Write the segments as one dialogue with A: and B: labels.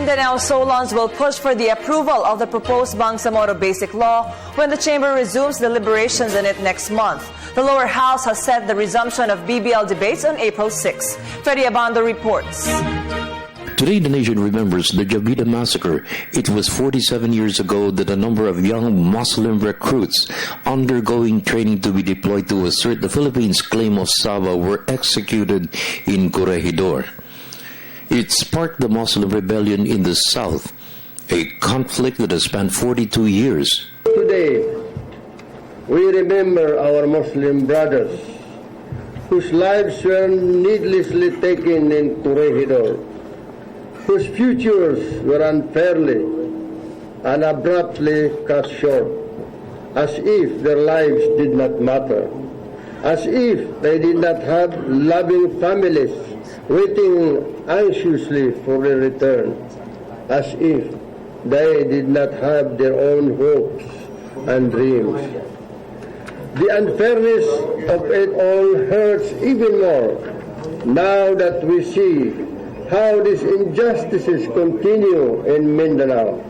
A: Mindanao Solons will push for the approval of the proposed Bangsamoro Basic Law when the chamber resumes deliberations on it next month. The lower house has set the resumption of BBL debates on April 6. Freddie Abando reports.
B: Today, the nation remembers the Jabida massacre. It was 47 years ago that a number of young Muslim recruits undergoing training to be deployed to assert the Philippines' claim of Sabah were executed in Koreanovela. It sparked the Muslim rebellion in the south, a conflict that has spanned 42 years.
C: Today, we remember our Muslim brothers whose lives were needlessly taken in Koreanovela, whose futures were unfairly and abruptly cut short, as if their lives did not matter, as if they did not have loving families waiting anxiously for their return, as if they did not have their own hopes and dreams. The unfairness of it all hurts even more now that we see how these injustices continue in Mindanao.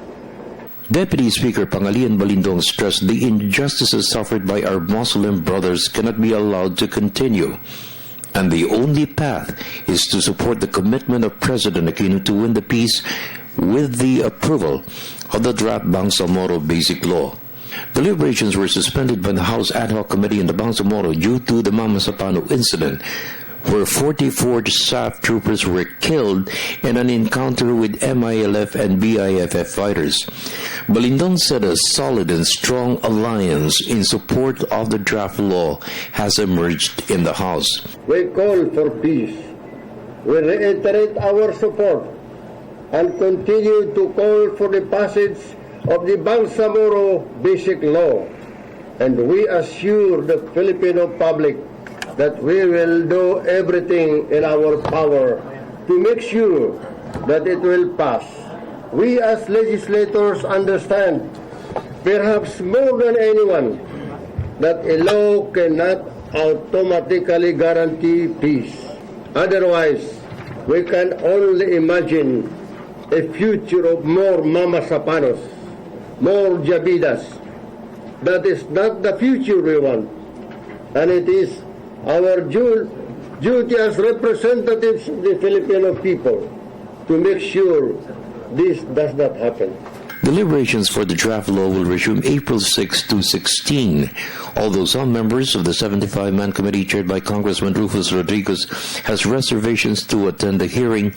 B: Deputy Speaker Pangalian Balindong stressed the injustices suffered by our Muslim brothers cannot be allowed to continue, and the only path is to support the commitment of President Aquino to win the peace with the approval of the draft Bangsamoro Basic Law. Deliberations were suspended by the House Ad Hoc Committee in the Bangsamoro due to the Mamasapano incident, where 44 staff troopers were killed in an encounter with MILF and BIFF fighters. Balindong said a solid and strong alliance in support of the draft law has emerged in the House.
C: We call for peace. We reiterate our support and continue to call for the passage of the Bangsamoro Basic Law. And we assure the Filipino public that we will do everything in our power to make sure that it will pass. We as legislators understand, perhaps more than anyone, that a law cannot automatically guarantee peace. Otherwise, we can only imagine a future of more Mamasapanos, more Jabidas. That is not the future we want, and it is our duty as representatives of the Filipino people to make sure this does not happen.
B: Deliberations for the draft law will resume April 6 to 16, although some members of the 75-man committee chaired by Congressman Rufus Rodriguez has reservations to attend the hearing.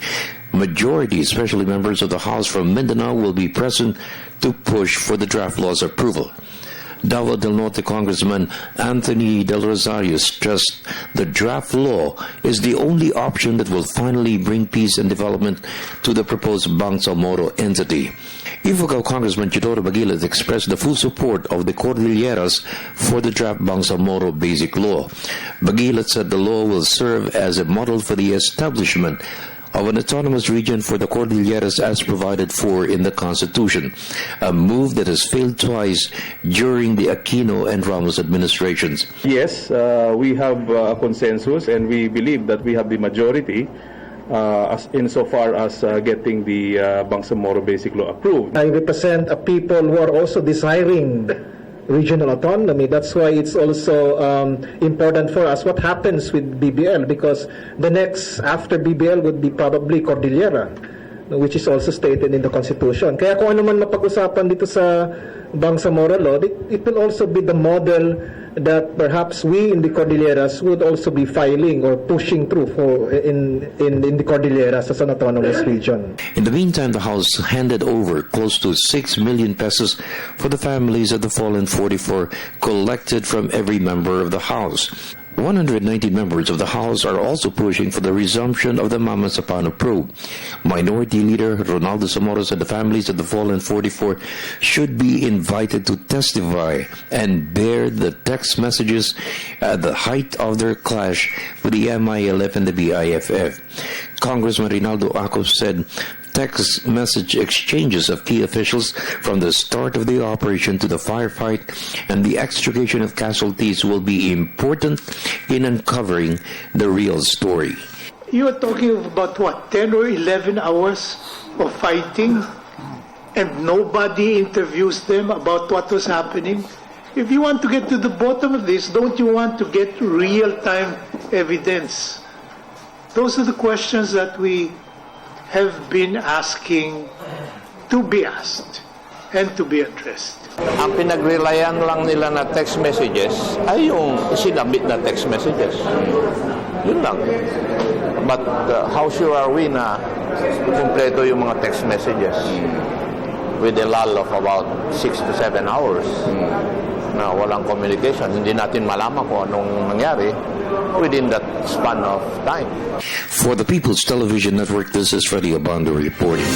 B: Majority, especially members of the House from Mindanao, will be present to push for the draft law's approval. Davao del Norte Congressman Anthony Del Rosario stressed the draft law is the only option that will finally bring peace and development to the proposed Bangsamoro entity. Ifugao Congressman Chidoro Bagilat expressed the full support of the Cordilleras for the draft Bangsamoro Basic Law. Bagilat said the law will serve as a model for the establishment of an autonomous region for the Cordilleras as provided for in the Constitution, a move that has failed twice during the Aquino and Ramos administrations.
D: Yes, we have a consensus, and we believe that we have the majority insofar as getting the Bangsamoro Basic Law approved.
E: I represent a people who are also desiring regional autonomy. That's why it's also important for us what happens with BBL, because the next after BBL would be probably Cordillera, which is also stated in the Constitution. Kaya kung ano man mapag-usapan dito sa Bangsamoro Law, it will also be the model that perhaps we in the Cordilleras would also be filing or pushing through for in the Cordilleras as an autonomous region.
B: In the meantime, the House handed over close to 6 million pesos for the families of the fallen 44 collected from every member of the House. 190 members of the House are also pushing for the resumption of the Mamasapano probe. Minority Leader Ronaldo Zamora said the families of the fallen 44 should be invited to testify and bear the text messages at the height of their clash with the MILF and the BIFF. Congressman Rinaldo Acos said text message exchanges of key officials from the start of the operation to the firefight and the extrication of casualties will be important in uncovering the real story.
F: You are talking about what, 10 or 11 hours of fighting, and nobody interviews them about what was happening? If you want to get to the bottom of this, don't you want to get real-time evidence? Those are the questions that we have been asking to be asked and to be addressed.
G: Ang pinag-relayan lang nila na text messages ay yung sinabit na text messages. Yun lang. But how sure are we na kumpleto yung mga text messages with a lull of about 6 to 7 hours na walang communication? Hindi natin malaman kung anong nangyari within that span of time.
B: For the People's Television Network, this is Freddie Abando reporting.